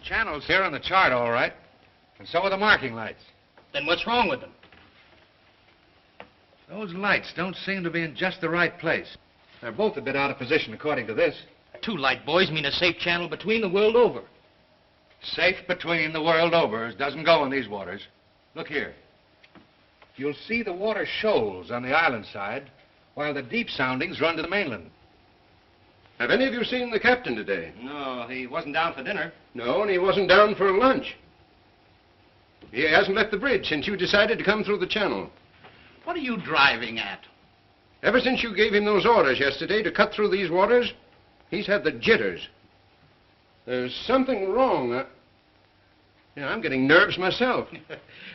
Channel's here on the chart, all right. And so are the marking lights. Then what's wrong with them? Those lights don't seem to be in just the right place. They're both a bit out of position, according to this. 2 light buoys mean a safe channel between the world over. Safe between the world over doesn't go in these waters. Look here. You'll see the water shoals on the island side, while the deep soundings run to the mainland. Have any of you seen the captain today? No, he wasn't down for dinner. No, and he wasn't down for lunch. He hasn't left the bridge since you decided to come through the channel. What are you driving at? Ever since you gave him those orders yesterday to cut through these waters, he's had the jitters. There's something wrong. I'm getting nerves myself.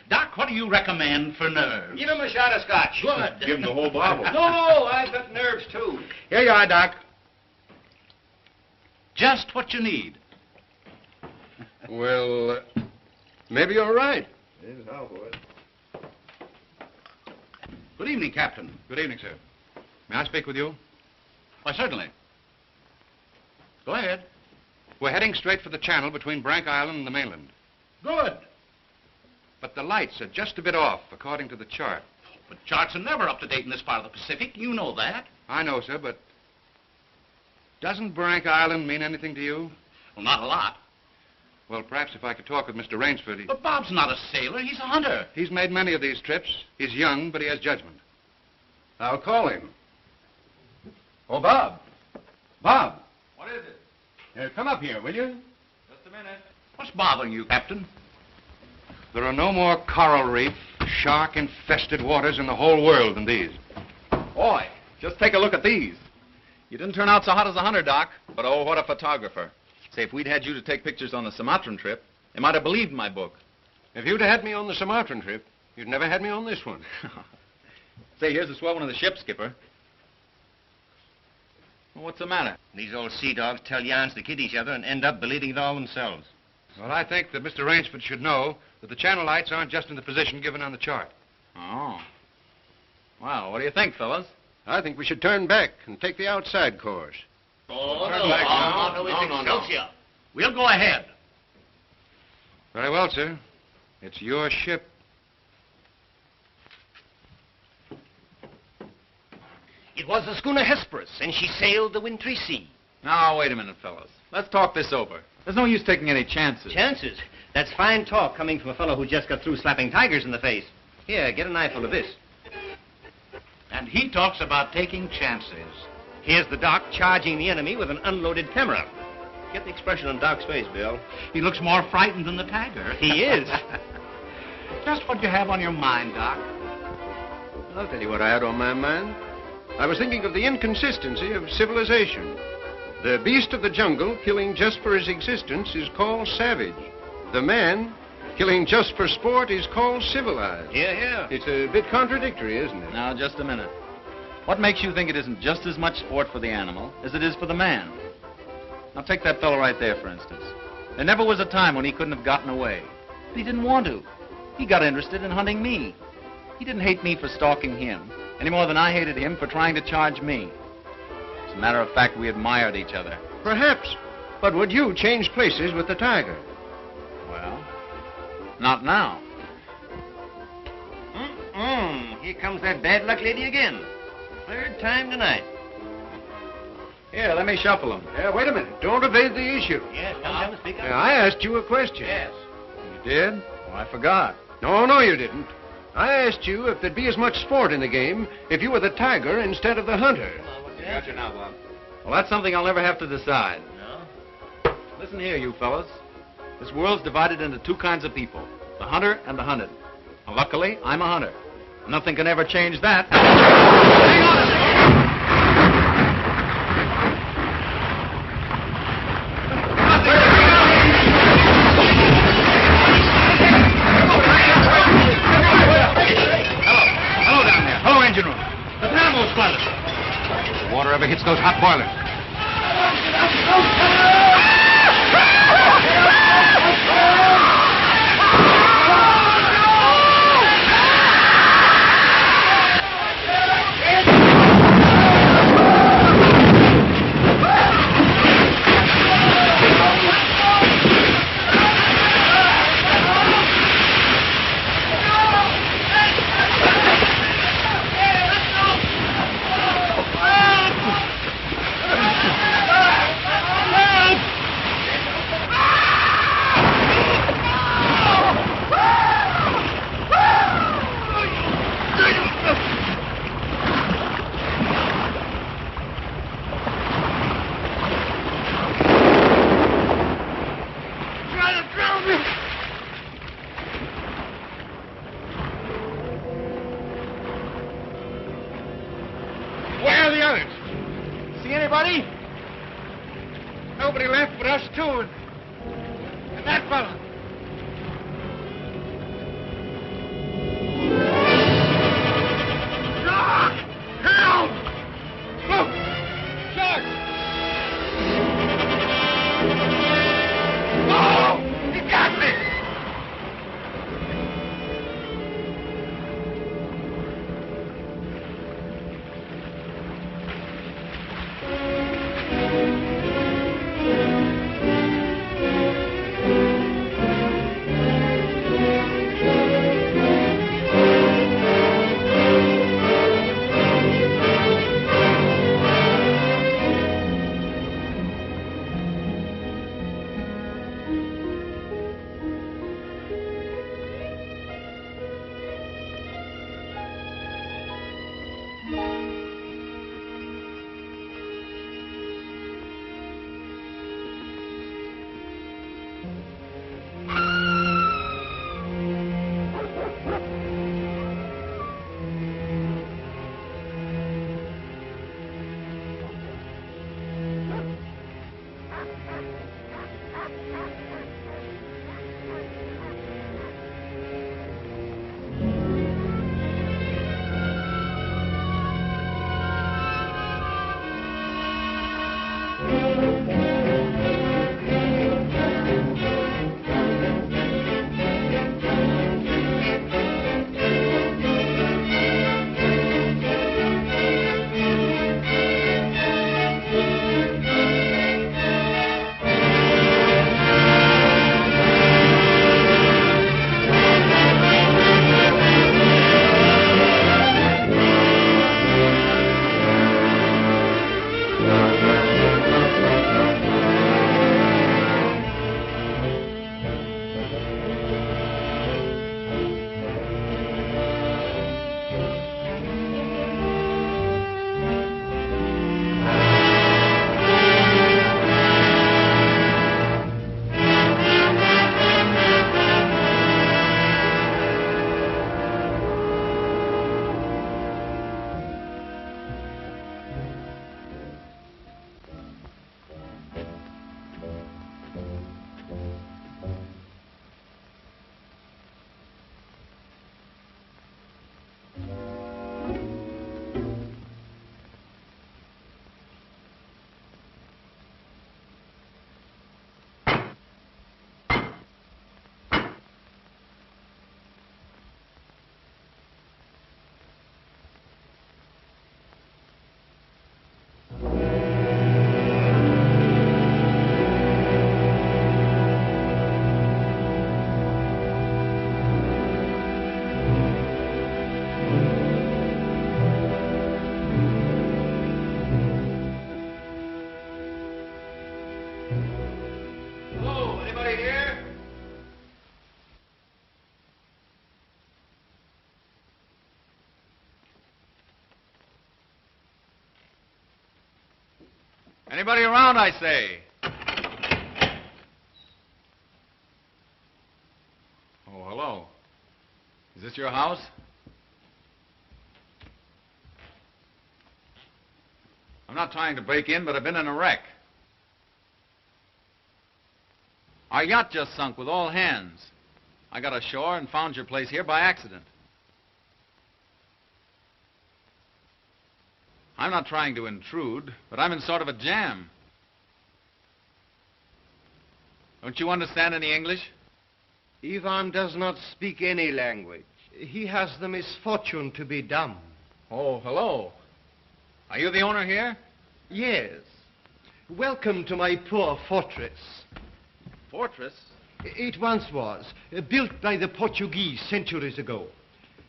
Doc, what do you recommend for nerves? Give him a shot of scotch. Good. Give him the whole bottle. No, I've got nerves, too. Here you are, Doc. Just what you need. Well, maybe you're right. Here's how, boys. Good evening, Captain. Good evening, sir. May I speak with you? Why, certainly. Go ahead. We're heading straight for the channel between Brank Island and the mainland. Good. But the lights are just a bit off, according to the chart. But charts are never up to date in this part of the Pacific. You know that. I know, sir, but doesn't Brank Island mean anything to you? Well, not a lot. Well, perhaps if I could talk with Mr. Rainsford. But Bob's not a sailor. He's a hunter. He's made many of these trips. He's young, but he has judgment. I'll call him. Oh, Bob. Bob. What is it? Come up here, will you? Just a minute. What's bothering you, Captain? There are no more coral reef, shark-infested waters in the whole world than these. Boy, just take a look at these. You didn't turn out so hot as a hunter, Doc, but oh, what a photographer. Say, if we'd had you to take pictures on the Sumatran trip, they might have believed my book. If you'd had me on the Sumatran trip, you'd never had me on this one. Say, here's a swell one of the ship, Skipper. Well, what's the matter? These old sea dogs tell yarns to kid each other and end up believing it all themselves. Well, I think that Mr. Rainsford should know that the channel lights aren't just in the position given on the chart. Oh. Well, what do you think, fellas? I think we should turn back and take the outside course. Oh, Turn back now. No. We'll go ahead. Very well, sir. It's your ship. It was the schooner Hesperus, and she sailed the wintry sea. Now, wait a minute, fellas. Let's talk this over. There's no use taking any chances. Chances? That's fine talk coming from a fellow who just got through slapping tigers in the face. Here, get an eyeful of this. And he talks about taking chances. Here's the Doc charging the enemy with an unloaded camera. Get the expression on Doc's face, Bill. He looks more frightened than the tiger. He is. Just what you have on your mind, Doc. I'll tell you what I had on my mind. I was thinking of the inconsistency of civilization. The beast of the jungle, killing just for his existence, is called savage. The man, killing just for sport, is called civilized. Yeah. It's a bit contradictory, isn't it? Now, just a minute. What makes you think it isn't just as much sport for the animal as it is for the man? Now, take that fellow right there, for instance. There never was a time when he couldn't have gotten away. But he didn't want to. He got interested in hunting me. He didn't hate me for stalking him, any more than I hated him for trying to charge me. As a matter of fact, we admired each other. Perhaps. But would you change places with the tiger? Well, not now. Here comes that bad luck lady again. Third time tonight. Here, let me shuffle him. Wait a minute. Don't evade the issue. Yes, come, speak up. I asked you a question. Yes. You did? Oh, I forgot. No, you didn't. I asked you if there'd be as much sport in the game if you were the tiger instead of the hunter. Got you now, Bob. Well, that's something I'll never have to decide. No? Listen here, you fellas. This world's divided into 2 kinds of people, the hunter and the hunted. Well, luckily, I'm a hunter. Nothing can ever change that. Hang on a second! Hello down there. Hello, engine room. The dynamo squadron. The water ever hits those hot boilers. anybody? Nobody left but us two and that fella. Doc! Help! Look! Shark! Oh! He got me! Anybody around, I say? Oh, hello. Is this your house? I'm not trying to break in, but I've been in a wreck. Our yacht just sunk with all hands. I got ashore and found your place here by accident. I'm not trying to intrude, but I'm in sort of a jam. Don't you understand any English? Ivan does not speak any language. He has the misfortune to be dumb. Oh, hello. Are you the owner here? Yes. Welcome to my poor fortress. Fortress? It once was, built by the Portuguese centuries ago.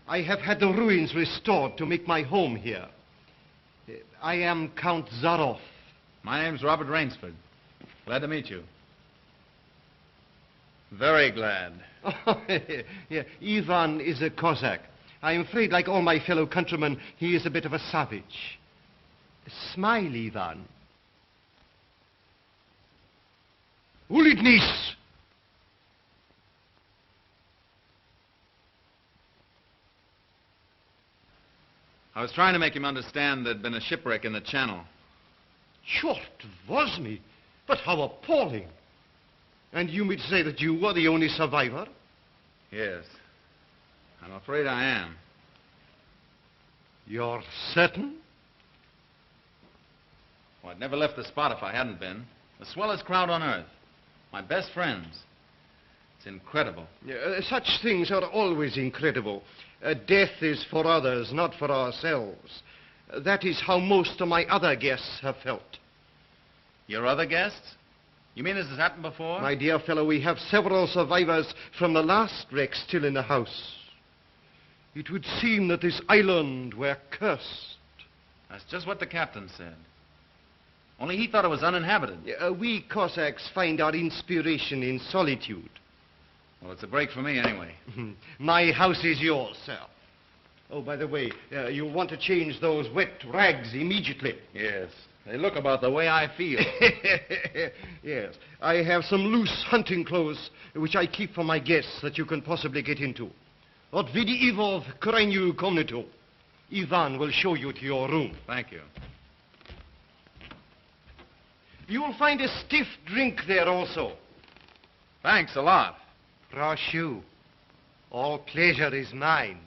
I have had the ruins restored to make my home here. I am Count Zaroff. My name's Robert Rainsford. Glad to meet you. Very glad. Yeah, Ivan is a Cossack. I'm afraid, like all my fellow countrymen, he is a bit of a savage. Smile, Ivan. Ulitnis! I was trying to make him understand there'd been a shipwreck in the channel. Sure, it was me. But how appalling. And you mean to say that you were the only survivor? Yes. I'm afraid I am. You're certain? Well, I'd never left the spot if I hadn't been. The swellest crowd on earth. My best friends. It's incredible. Such things are always incredible. Death is for others, not for ourselves. That is how most of my other guests have felt. Your other guests? You mean this has happened before? My dear fellow, we have several survivors from the last wreck still in the house. It would seem that this island were cursed. That's just what the captain said. Only he thought it was uninhabited. We Cossacks find our inspiration in solitude. Well, it's a break for me anyway. My house is yours, sir. Oh, by the way, you'll want to change those wet rags immediately. Yes. They look about the way I feel. Yes. I have some loose hunting clothes which I keep for my guests that you can possibly get into. Od vidi Ivo v krajnju komnatu. Ivan will show you to your room. Thank you. You will find a stiff drink there also. Thanks a lot. Proszę. All pleasure is mine.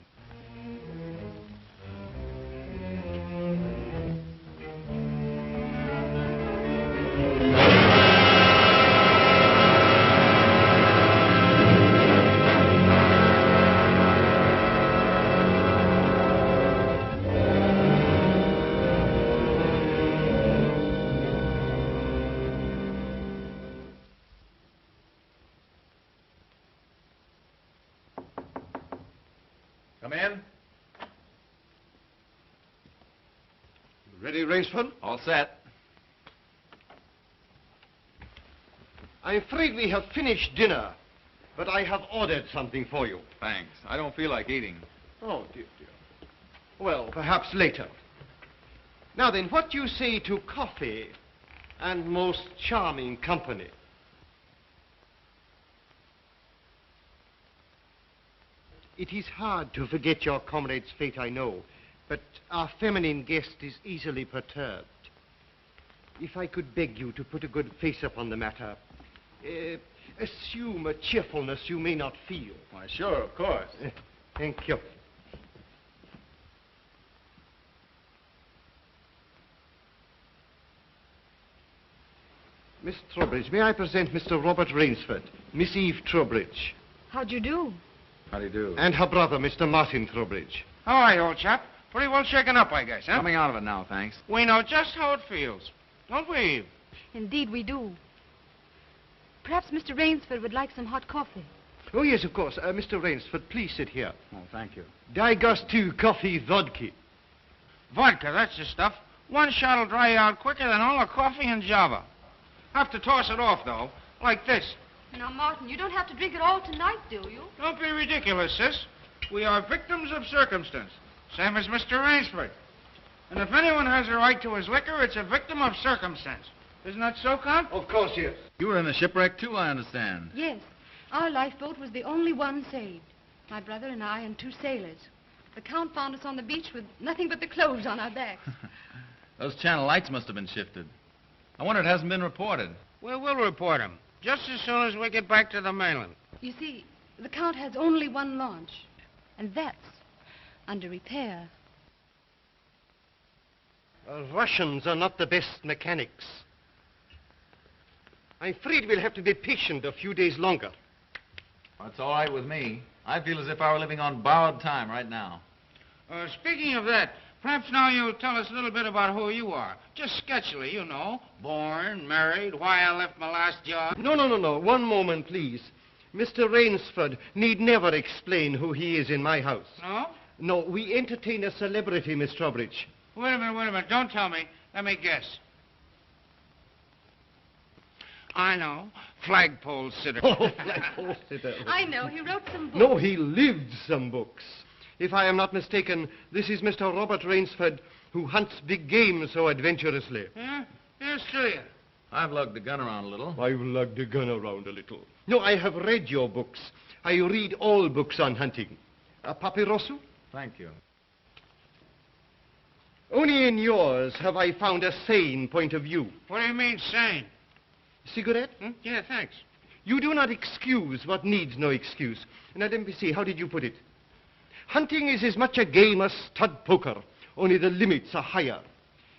Come in. Ready, Rainsford? All set. I'm afraid we have finished dinner, but I have ordered something for you. Thanks. I don't feel like eating. Oh, dear, dear. Well, perhaps later. Now then, what do you say to coffee and most charming company? It is hard to forget your comrade's fate, I know, but our feminine guest is easily perturbed. If I could beg you to put a good face upon the matter, assume a cheerfulness you may not feel. Why, sure, of course. Thank you. Miss Trowbridge, may I present Mr. Robert Rainsford, Miss Eve Trowbridge, How'd you do? How do you do? and her brother, Mr. Martin Trowbridge. All right, old chap. Pretty well shaken up, I guess, huh? Coming out of it now, thanks. We know just how it feels. Don't we, Eve? Indeed, we do. Perhaps Mr. Rainsford would like some hot coffee. Oh, yes, of course. Mr. Rainsford, please sit here. Oh, thank you. Daj gostu coffee vodka. Vodka, that's the stuff. One shot'll dry you out quicker than all the coffee in Java. Have to toss it off, though, like this. Now, Martin, you don't have to drink it all tonight, do you? Don't be ridiculous, sis. We are victims of circumstance, same as Mr. Rainsford. And if anyone has a right to his liquor, it's a victim of circumstance. Isn't that so, Count? Of course, yes. You were in the shipwreck, too, I understand. Yes. Our lifeboat was the only one saved. My brother and I and two sailors. The Count found us on the beach with nothing but the clothes on our backs. Those channel lights must have been shifted. I wonder it hasn't been reported. We will report him, just as soon as we get back to the mainland. You see, the Count has only one launch, and that's under repair. Russians are not the best mechanics. I'm afraid we'll have to be patient a few days longer. That's all right with me. I feel as if I were living on borrowed time right now. Speaking of that, perhaps now you'll tell us a little bit about who you are. Just sketchily, you know. Born, married, why I left my last job. No. One moment, please. Mr. Rainsford need never explain who he is in my house. No? No, we entertain a celebrity, Miss Trowbridge. Wait a minute. Don't tell me. Let me guess. I know. Flagpole sitter. Oh, flagpole sitter. I know. He wrote some books. No, he lived some books. If I am not mistaken, this is Mr. Robert Rainsford, who hunts big game so adventurously. Yeah? Here's to you. I've lugged the gun around a little. I've lugged the gun around a little. No, I have read your books. I read all books on hunting. Papirosu? Thank you. Only in yours have I found a sane point of view. What do you mean, sane? Cigarette? Yeah, thanks. You do not excuse what needs no excuse. Now, let me see, how did you put it? Hunting is as much a game as stud poker, only the limits are higher.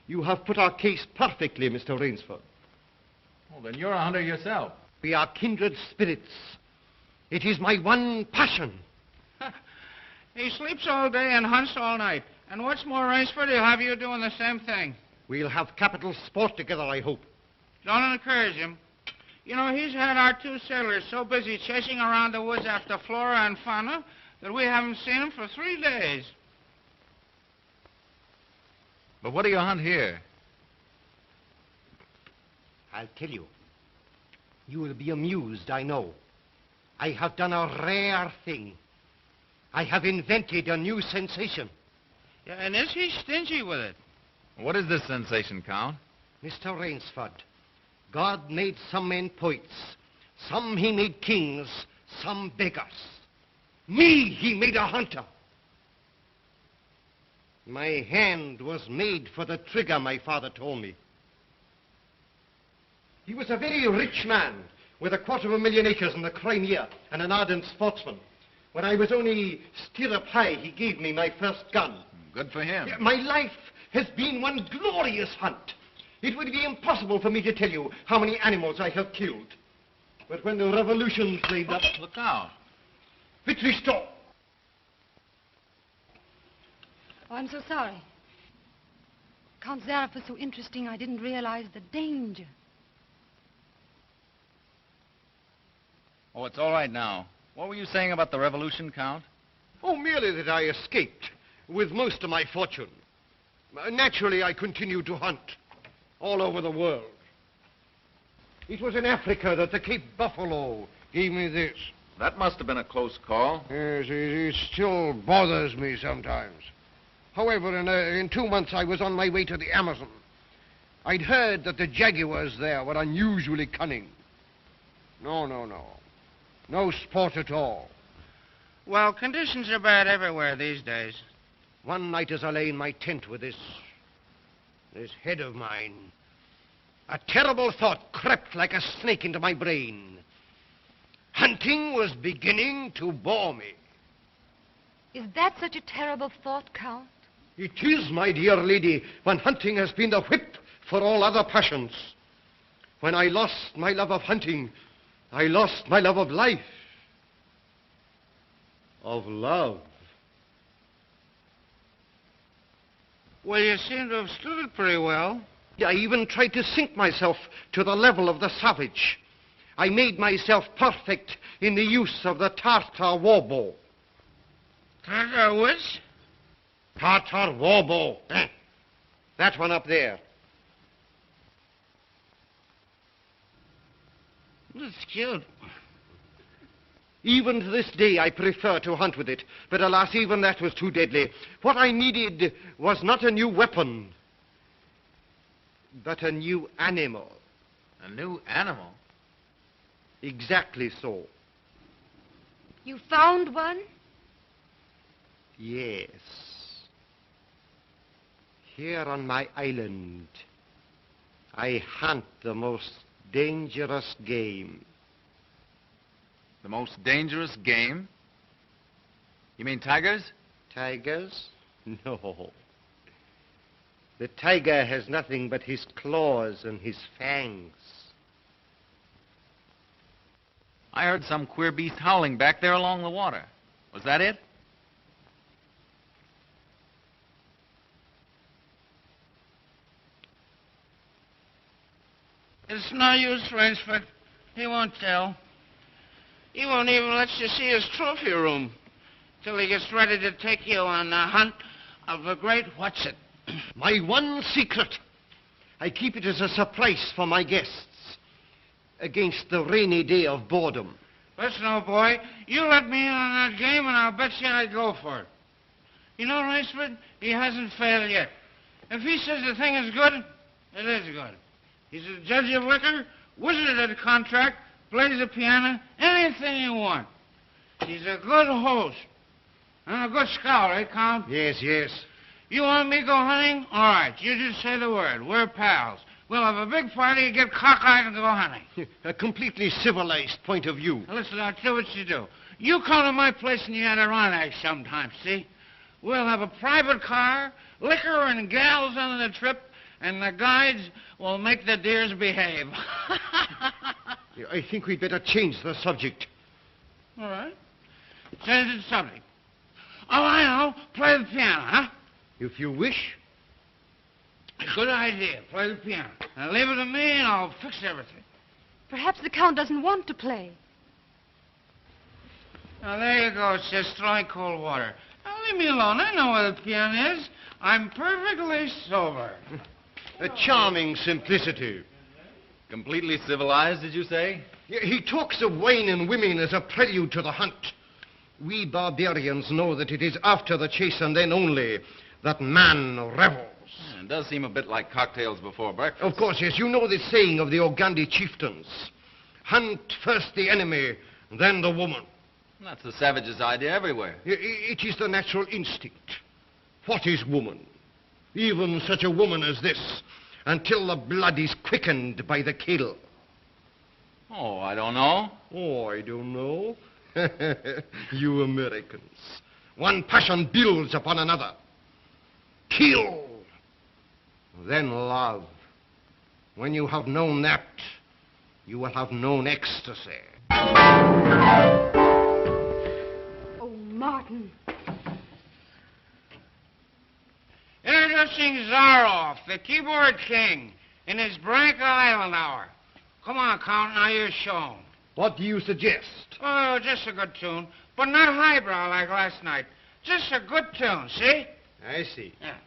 You have put our case perfectly, Mr. Rainsford. Well, then you're a hunter yourself. We are kindred spirits. It is my one passion. He sleeps all day and hunts all night. And what's more, Rainsford, he'll have you doing the same thing. We'll have capital sport together, I hope. Don't encourage him. You know, he's had our 2 sailors so busy chasing around the woods after flora and fauna that we haven't seen him for 3 days. But what do you hunt here? I'll tell you. You will be amused, I know. I have done a rare thing. I have invented a new sensation. Yeah, and is he stingy with it? What is this sensation, Count? Mr. Rainsford, God made some men poets. Some he made kings, some beggars. Me he made a hunter. My hand was made for the trigger, my father told me. He was a very rich man with 250,000 acres in the Crimea and an ardent sportsman. When I was only stirrup high, he gave me my first gun. Good for him. My life has been one glorious hunt. It would be impossible for me to tell you how many animals I have killed. But when the revolution flamed up... Look out. Vitry, stop! Oh, I'm so sorry. Count Zareff was so interesting, I didn't realize the danger. Oh, it's all right now. What were you saying about the revolution, Count? Oh, merely that I escaped with most of my fortune. Naturally, I continued to hunt all over the world. It was in Africa that the Cape Buffalo gave me this. That must have been a close call. Yes, it still bothers me sometimes. However, in 2 months, I was on my way to the Amazon. I'd heard that the jaguars there were unusually cunning. No. No sport at all. Well, conditions are bad everywhere these days. One night as I lay in my tent with this head of mine, a terrible thought crept like a snake into my brain. Hunting was beginning to bore me. Is that such a terrible thought, Count? It is, my dear lady, when hunting has been the whip for all other passions. When I lost my love of hunting, I lost my love of life. Of love. Well, you seem to have stood it pretty well. I even tried to sink myself to the level of the savage. I made myself perfect in the use of the Tartar war bow. Tartar which? Tartar war bow. That one up there. That's cute. Even to this day, I prefer to hunt with it. But alas, even that was too deadly. What I needed was not a new weapon, but a new animal. A new animal? Exactly so. You found one? Yes. Here on my island, I hunt the most dangerous game. The most dangerous game? You mean tigers? Tigers? No. The tiger has nothing but his claws and his fangs. I heard some queer beast howling back there along the water. Was that it? It's no use, Rainsford. He won't tell. He won't even let you see his trophy room till he gets ready to take you on the hunt of the great Whatsit. My one secret. I keep it as a surprise for my guests against the rainy day of boredom. Listen, old boy, you let me in on that game and I'll bet you I'd go for it. You know, Rainsford, he hasn't failed yet. If he says the thing is good, it is good. He's a judge of liquor, wizard at a contract, plays the piano, anything you want. He's a good host. And a good scout, eh, Count? Yes. You want me to go hunting? All right, you just say the word. We're pals. We'll have a big party, get cockeyed, and go hunting. A completely civilized point of view. Now, listen, I'll tell you what you do. You come to my place in the Adirondack sometime, see? We'll have a private car, liquor and gals on the trip, and the guides will make the deers behave. I think we'd better change the subject. All right. Change the subject. Oh, I know. Play the piano, huh? If you wish. Good idea. Play the piano. Now leave it to me, and I'll fix everything. Perhaps the Count doesn't want to play. Now, there you go. It's just throwing cold water. Now, leave me alone. I know where the piano is. I'm perfectly sober. A charming simplicity. Completely civilized, did you say? He talks of wine and women as a prelude to the hunt. We barbarians know that it is after the chase and then only that man revels. Yeah, it does seem a bit like cocktails before breakfast. Of course, yes. You know the saying of the Ogandi chieftains. Hunt first the enemy, then the woman. That's the savage's idea everywhere. It is the natural instinct. What is woman? Even such a woman as this, until the blood is quickened by the kill. Oh, I don't know. Oh, I don't know. You Americans. One passion builds upon another. Kill. Then love. When you have known that, you will have known ecstasy. Oh, Martin. Introducing Zaroff, the keyboard king, in his Branca Island hour. Come on, Count, now you're shown. What do you suggest? Oh, just a good tune, but not highbrow like last night. Just a good tune, see? I see. Yeah.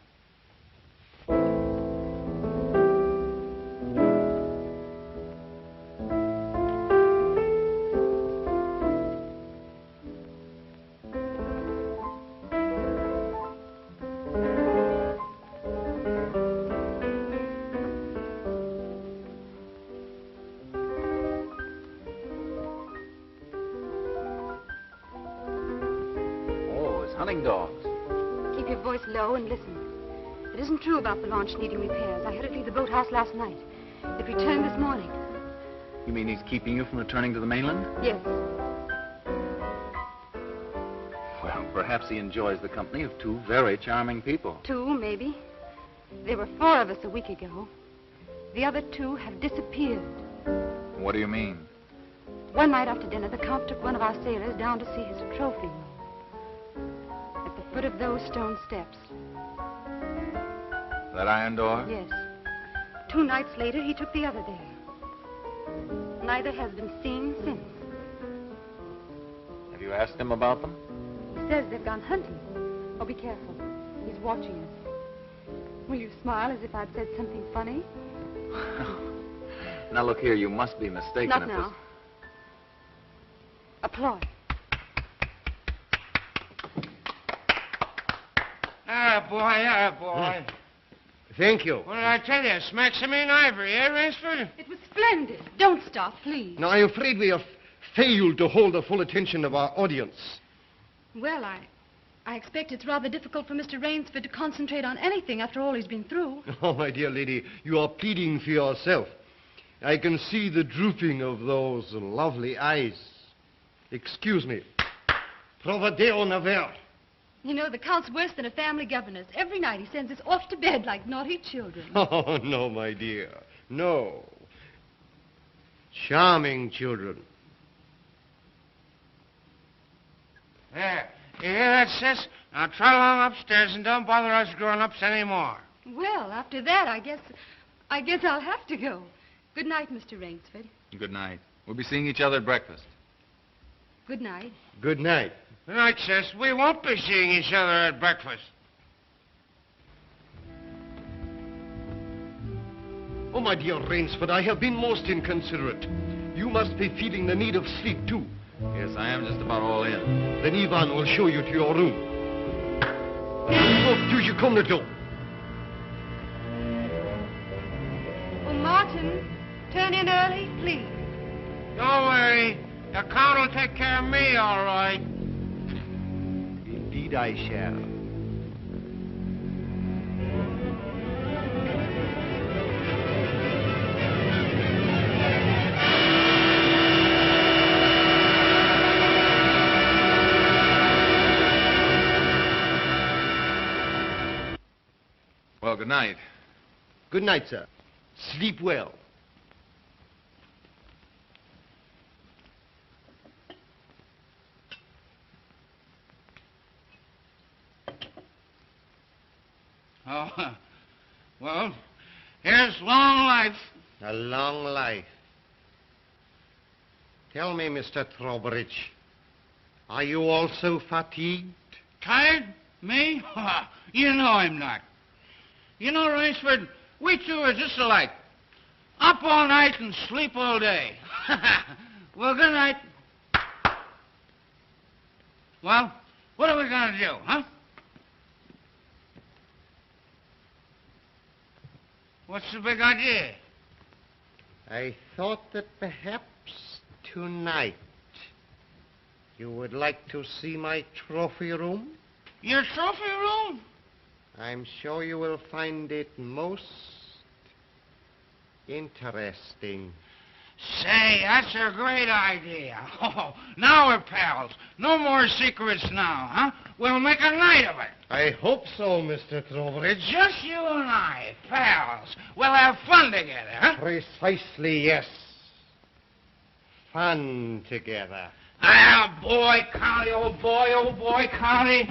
Oh, it's hunting dogs. Keep your voice low and listen. It isn't true about the launch needing repairs. I heard it leave the boathouse last night. It returned this morning. You mean he's keeping you from returning to the mainland? Yes. Well, perhaps he enjoys the company of two very charming people. 2, maybe. There were 4 of us a week ago. The other 2 have disappeared. What do you mean? One night after dinner, the Count took one of our sailors down to see his trophy room. At the foot of those stone steps. That iron door? Yes. 2 nights later, he took the other there. Neither has been seen since. Have you asked him about them? He says they've gone hunting. Oh, be careful. He's watching us. Will you smile as if I'd said something funny? Now, look here, you must be mistaken. Not if now. Applause. Boy. Thank you. What did I tell you? Smack some in ivory, eh, Rainsford? It was splendid. Don't stop, please. Now, I'm afraid we have failed to hold the full attention of our audience. Well, I expect it's rather difficult for Mr. Rainsford to concentrate on anything after all he's been through. Oh, my dear lady, you are pleading for yourself. I can see the drooping of those lovely eyes. Excuse me. Provadeo naver. You know, the Count's worse than a family governess. Every night he sends us off to bed like naughty children. Oh, no, my dear. No. Charming children. There. You hear that, sis? Now trot along upstairs and don't bother us grown-ups anymore. Well, after that, I guess I'll have to go. Good night, Mr. Rainsford. Good night. We'll be seeing each other at breakfast. Good night. Good night. Good night, sis. We won't be seeing each other at breakfast. Oh, my dear Rainsford, I have been most inconsiderate. You must be feeling the need of sleep, too. Yes, I am just about all in. Then Ivan will show you to your room. Oh, do you come the door? Oh, Martin, turn in early, please. Don't worry. The Count will take care of me, all right. Indeed I shall. Well, good night. Good night, sir. Sleep well. Oh, well, here's long life. A long life. Tell me, Mr. Trowbridge, are you also fatigued? Tired? Me? You know I'm not. You know, Rainsford, we two are just alike. Up all night and sleep all day. Well, good night. Well, what are we going to do, huh? What's the big idea? I thought that perhaps tonight you would like to see my trophy room. Your trophy room? I'm sure you will find it most interesting. Say, that's a great idea. Oh, now we're pals. No more secrets now, huh? We'll make a night of it. I hope so, Mr. Trowbridge. Just you and I, pals. We'll have fun together, huh? Precisely, yes. Fun together. Ah, boy, Connie, oh boy, Connie.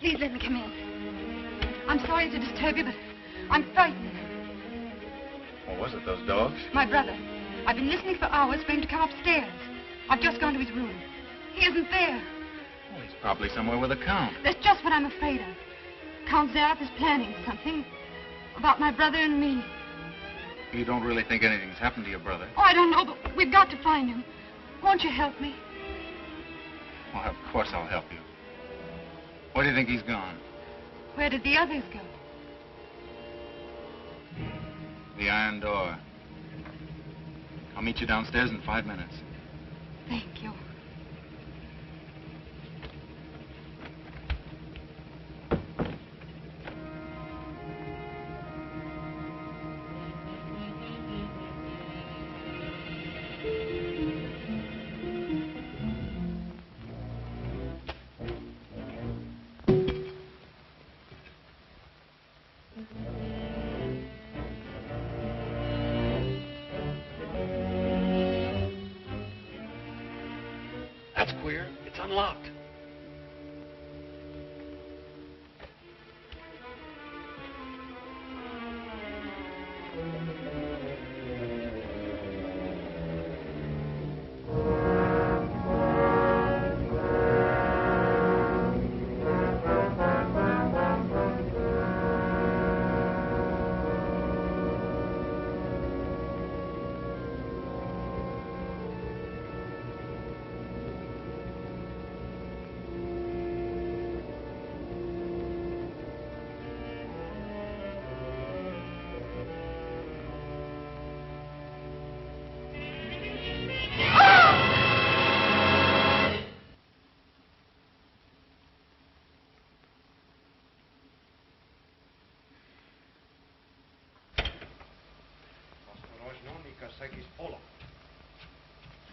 Please let me come in. I'm sorry to disturb you, but I'm frightened. What was it, those dogs? My brother. I've been listening for hours for him to come upstairs. I've just gone to his room. He isn't there. Well, he's probably somewhere with the Count. That's just what I'm afraid of. Count Zaroff is planning something about my brother and me. You don't really think anything's happened to your brother? Oh, I don't know, but we've got to find him. Won't you help me? Well, of course I'll help you. Where do you think he's gone? Where did the others go? The iron door. I'll meet you downstairs in 5 minutes. Thank you. That's queer. It's unlocked.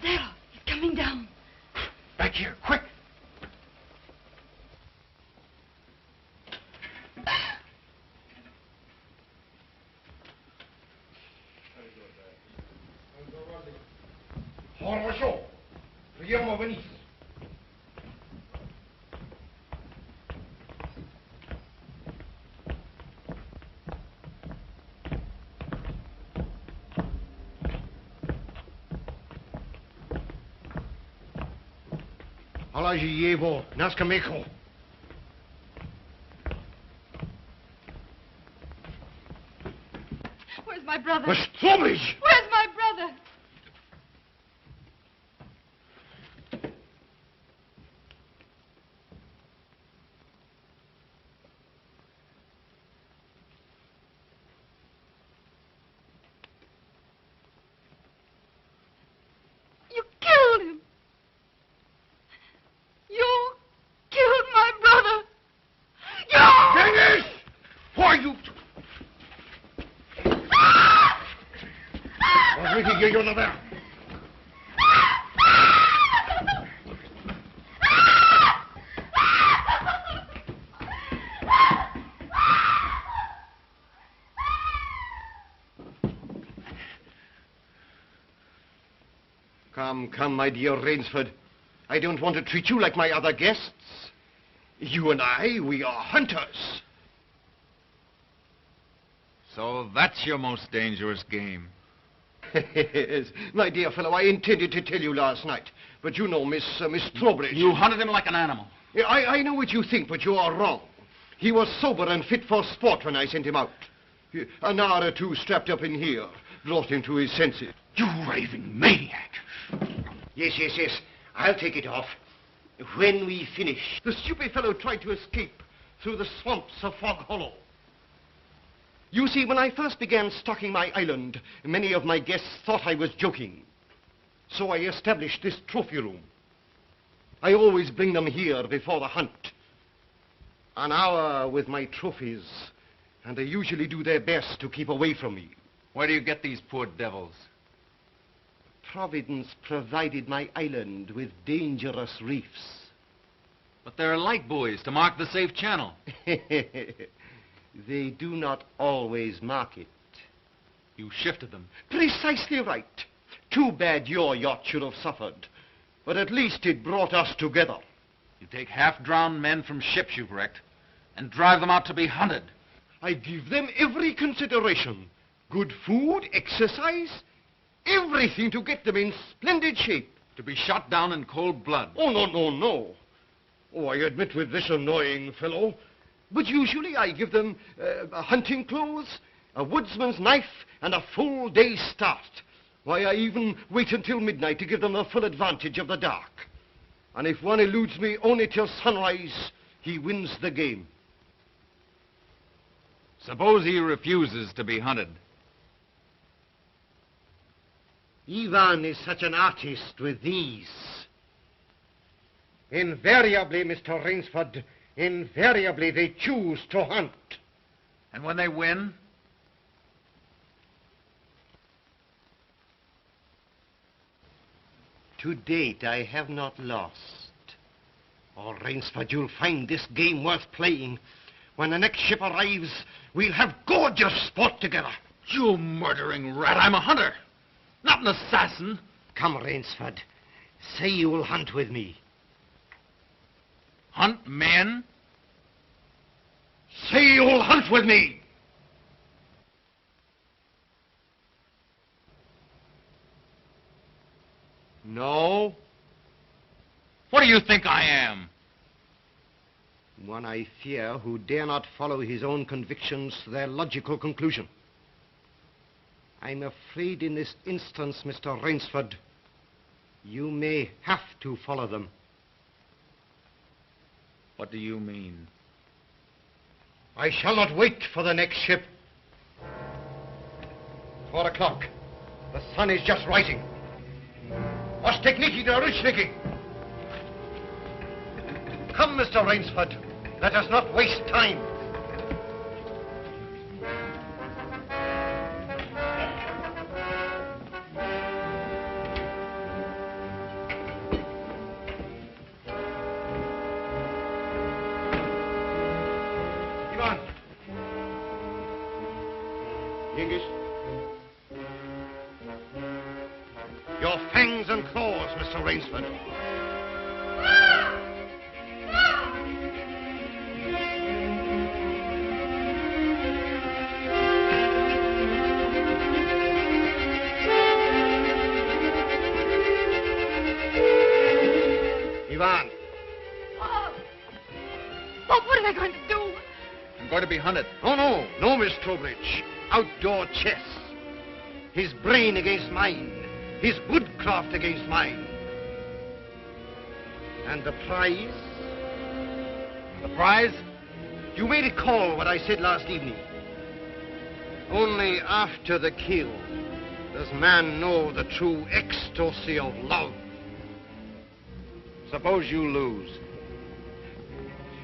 Zaroff, he's coming down. Back here, quick. Хорошо. Прямо вниз. Положи его на скамейку. Where's my brother? Trowbridge! Where's my brother? What's making you under there? Come, my dear Rainsford. I don't want to treat you like my other guests. You and I, we are hunters. So that's your most dangerous game. Yes, my dear fellow, I intended to tell you last night. But you know, Miss Trowbridge... You hunted him like an animal. Yeah, I know what you think, but you are wrong. He was sober and fit for sport when I sent him out. An hour or two strapped up in here brought him to his senses. You raving maniac. Yes. I'll take it off. When we finish. The stupid fellow tried to escape through the swamps of Fog Hollow. You see, when I first began stocking my island, many of my guests thought I was joking. So I established this trophy room. I always bring them here before the hunt. An hour with my trophies, and they usually do their best to keep away from me. Where do you get these poor devils? Providence provided my island with dangerous reefs. But there are light buoys to mark the safe channel. They do not always mark it. You shifted them. Precisely right. Too bad your yacht should have suffered. But at least it brought us together. You take half-drowned men from ships you've wrecked and drive them out to be hunted. I give them every consideration. Good food, exercise, everything to get them in splendid shape. To be shot down in cold blood. Oh, no. Oh, I admit with this annoying fellow. But usually I give them hunting clothes, a woodsman's knife, and a full day's start. Why, I even wait until midnight to give them the full advantage of the dark. And if one eludes me only till sunrise, he wins the game. Suppose he refuses to be hunted. Ivan is such an artist with these. Invariably, Mr. Rainsford, invariably they choose to hunt. And when they win? To date, I have not lost. Oh, Rainsford, you'll find this game worth playing. When the next ship arrives, we'll have gorgeous sport together. You murdering rat, I'm a hunter, not an assassin. Come, Rainsford, say you will hunt with me. Hunt men? Say you'll hunt with me! No? What do you think I am? One I fear who dare not follow his own convictions to their logical conclusion. I'm afraid in this instance, Mr. Rainsford, you may have to follow them. What do you mean? I shall not wait for the next ship. 4 o'clock. The sun is just rising. Ostekniki der Rutschniki. Come, Mr. Rainsford. Let us not waste time. Ivan. Genghis. Your fangs and claws, Mr. Rainsford. Ivan. Bob, what are they going to do? I'm going to be hunted. Oh, no, Miss Trowbridge. Outdoor chess. His brain against mine. His woodcraft against mine. And the prize? The prize? You may recall what I said last evening. Only after the kill does man know the true ecstasy of love. Suppose you lose.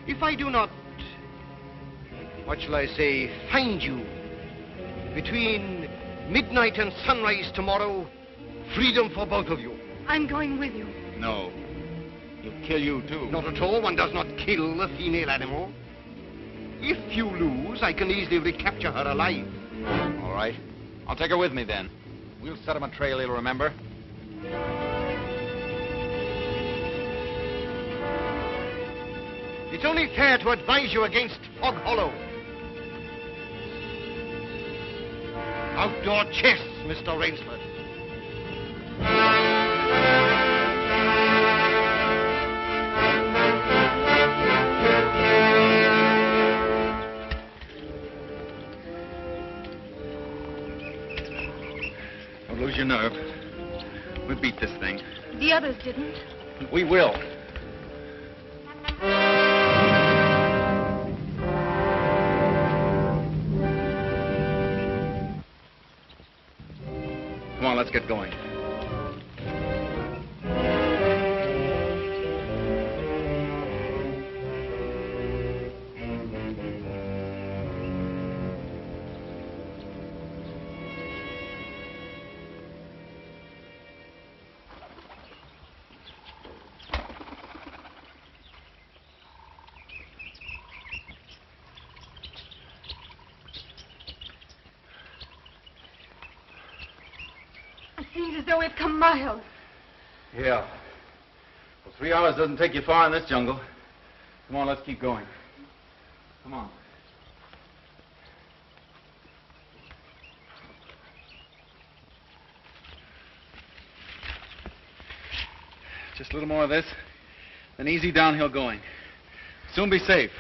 If I do not, what shall I say, find you between Midnight and sunrise tomorrow, freedom for both of you. I'm going with you. No. He'll kill you, too. Not at all. One does not kill a female animal. If you lose, I can easily recapture her alive. All right. I'll take her with me, then. We'll set him a trail he'll remember. It's only fair to advise you against Fog Hollow. Outdoor chess, Mr. Rainsford. Don't lose your nerve. We'll beat this thing. The others didn't. We will. Come on, let's get going. It seems as though we've come miles. Yeah. Well, 3 hours doesn't take you far in this jungle. Come on, let's keep going. Come on. Just a little more of this, then easy downhill going. Soon be safe.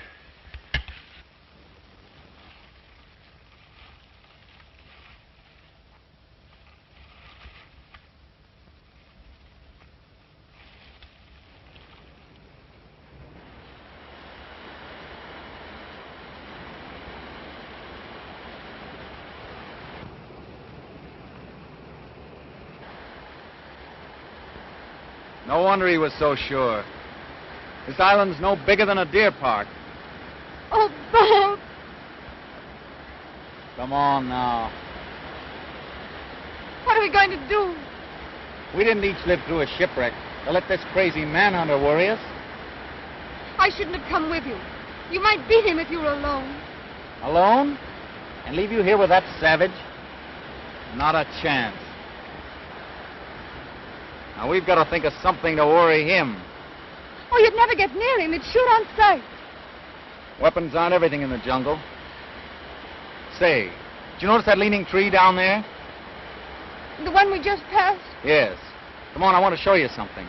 No wonder he was so sure. This island's no bigger than a deer park. Oh, Bob! Come on now. What are we going to do? We didn't each live through a shipwreck to let this crazy manhunter worry us. I shouldn't have come with you. You might beat him if you were alone. Alone? And leave you here with that savage? Not a chance. Now, we've got to think of something to worry him. Oh, you'd never get near him. He'd shoot on sight. Weapons aren't everything in the jungle. Say, did you notice that leaning tree down there? The one we just passed? Yes. Come on, I want to show you something.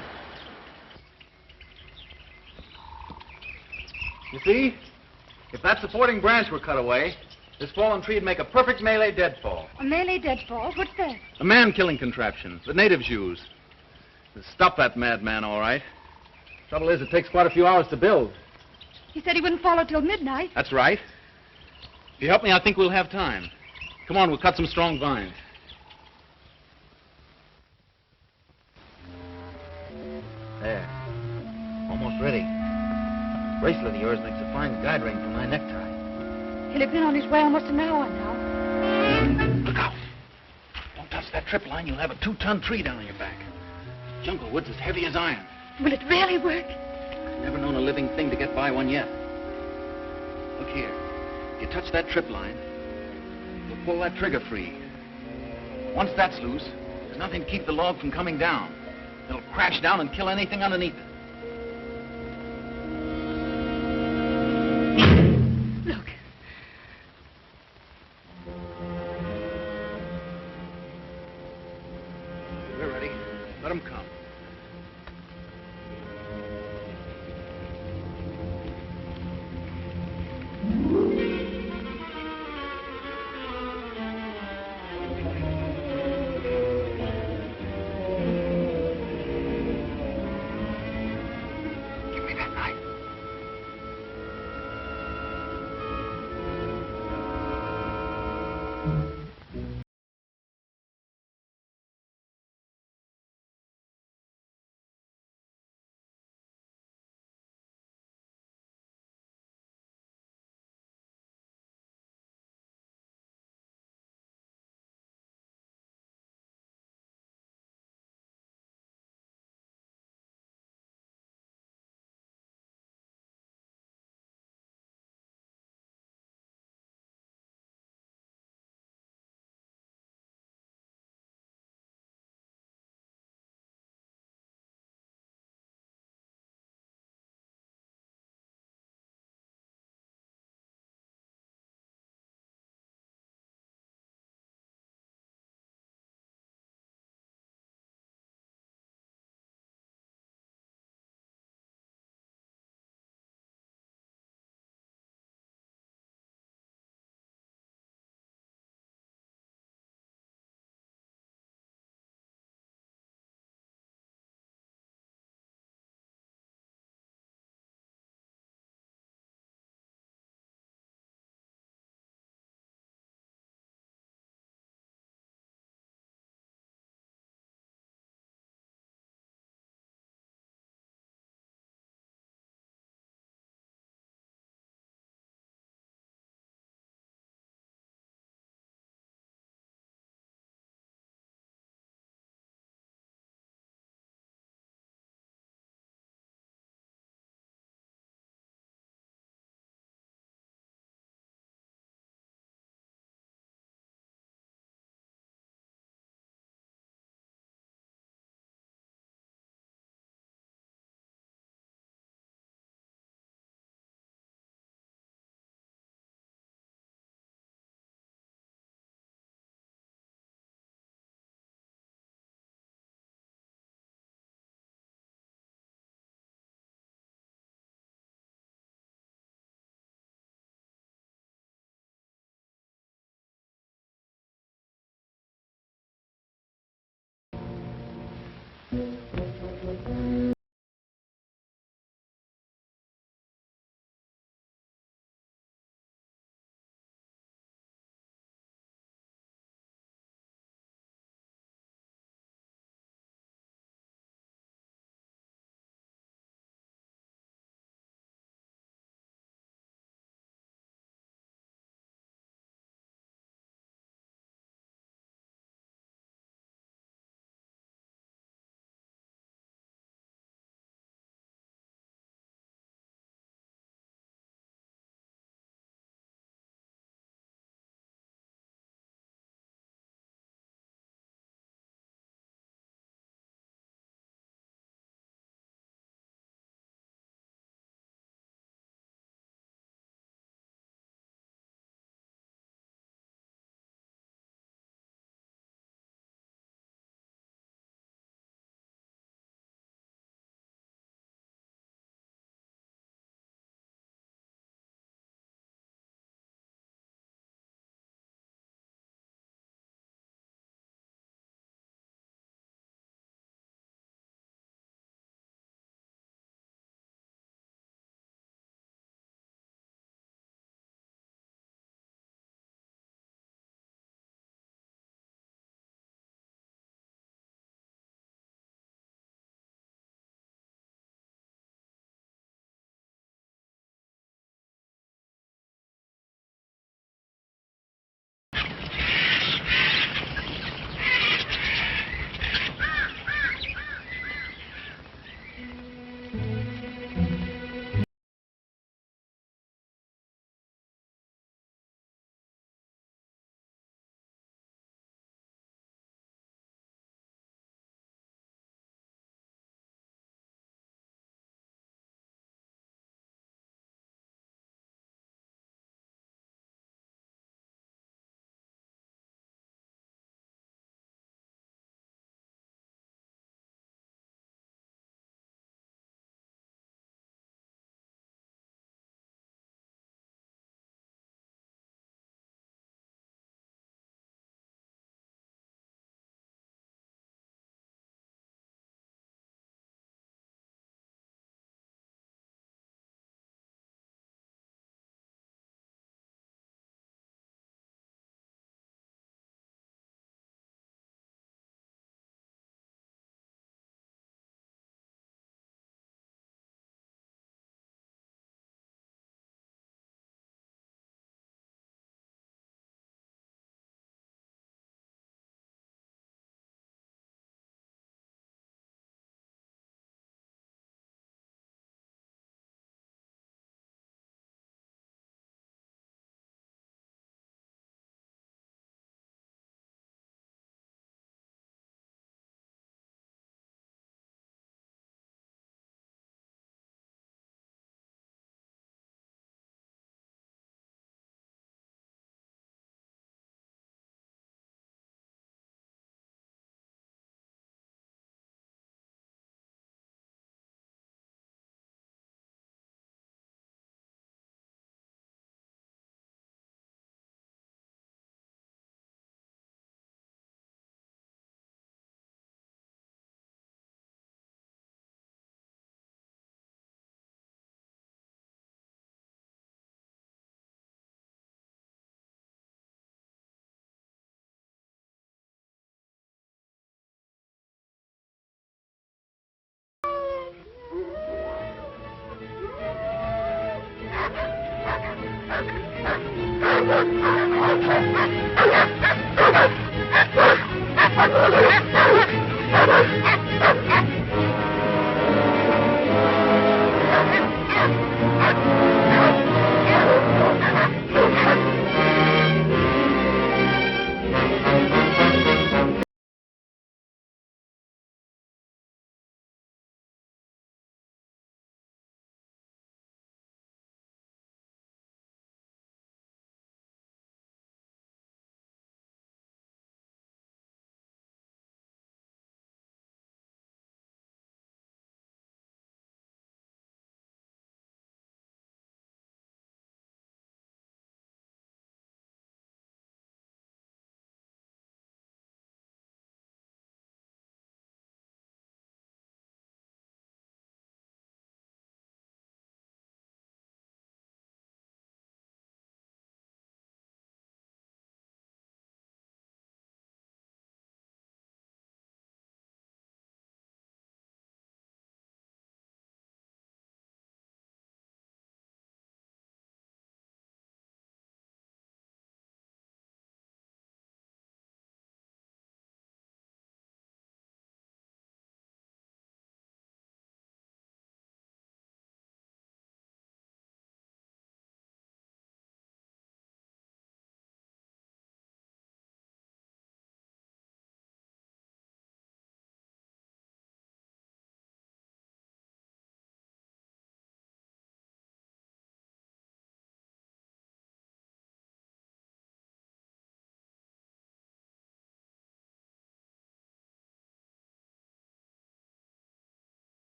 You see? If that supporting branch were cut away, this fallen tree would make a perfect melee deadfall. A melee deadfall? What's that? A man-killing contraption the natives use. It'll stop that madman, all right. Trouble is, it takes quite a few hours to build. He said he wouldn't follow till midnight. That's right. If you help me, I think we'll have time. Come on, we'll cut some strong vines. There. Almost ready. This bracelet of yours makes a fine guide ring for my necktie. He'll have been on his way almost an hour now. Look out. Don't touch that trip line. You'll have a 2-ton tree down on your back. Jungle wood's as heavy as iron. Will it really work? Never known a living thing to get by one yet. Look here. If you touch that trip line, you'll pull that trigger free. Once that's loose, there's nothing to keep the log from coming down. It'll crash down and kill anything underneath it. Look. We're ready. Let them come.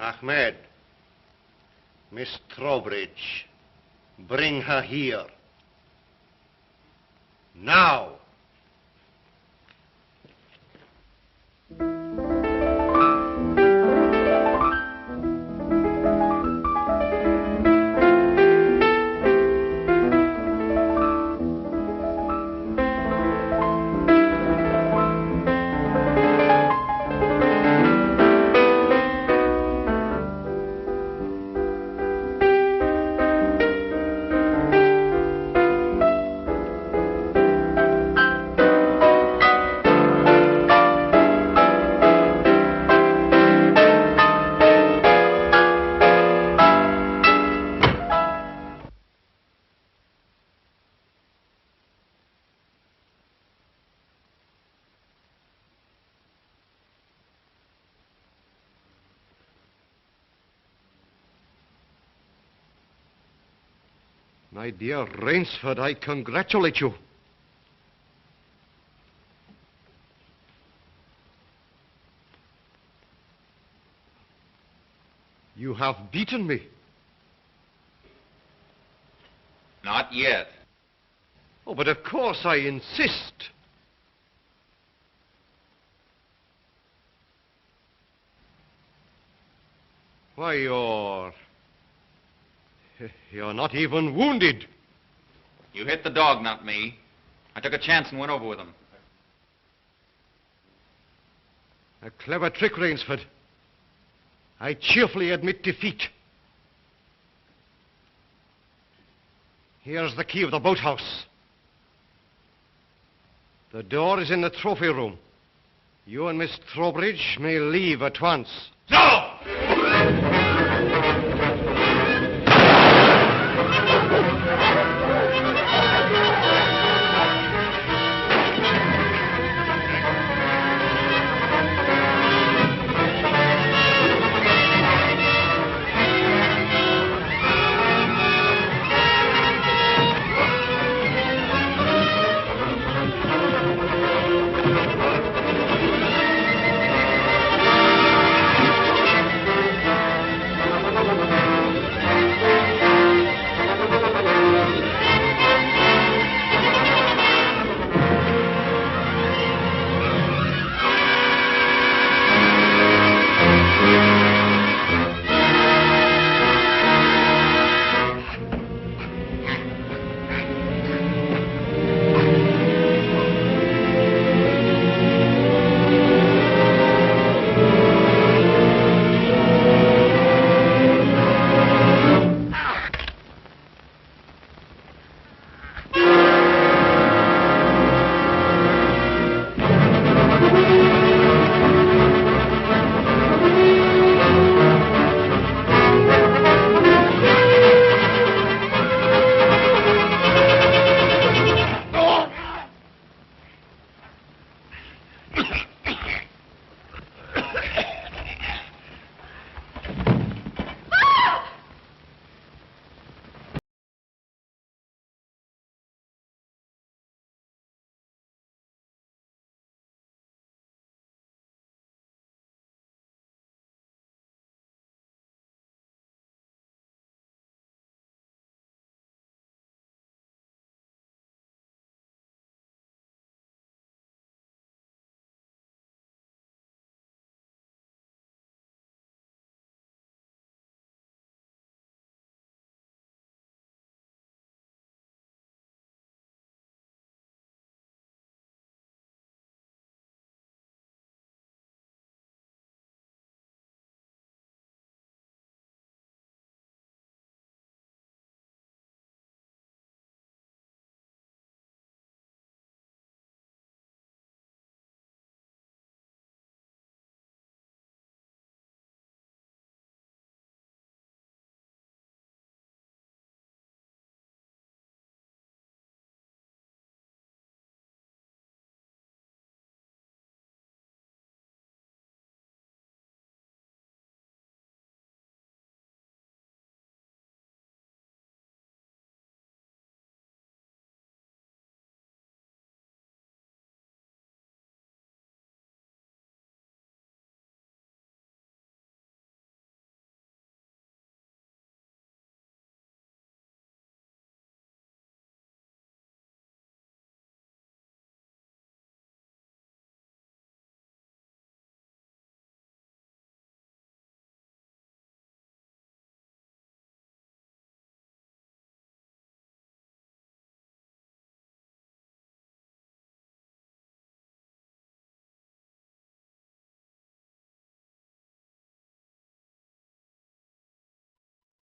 Ahmed, Miss Trowbridge, bring her here. Now. My dear Rainsford, I congratulate you. You have beaten me. Not yet. Oh, but of course I insist. Why, you're not even wounded. You hit the dog, not me. I took a chance and went over with him. A clever trick, Rainsford. I cheerfully admit defeat. Here's the key of the boathouse. The door is in the trophy room. You and Miss Trowbridge may leave at once. No!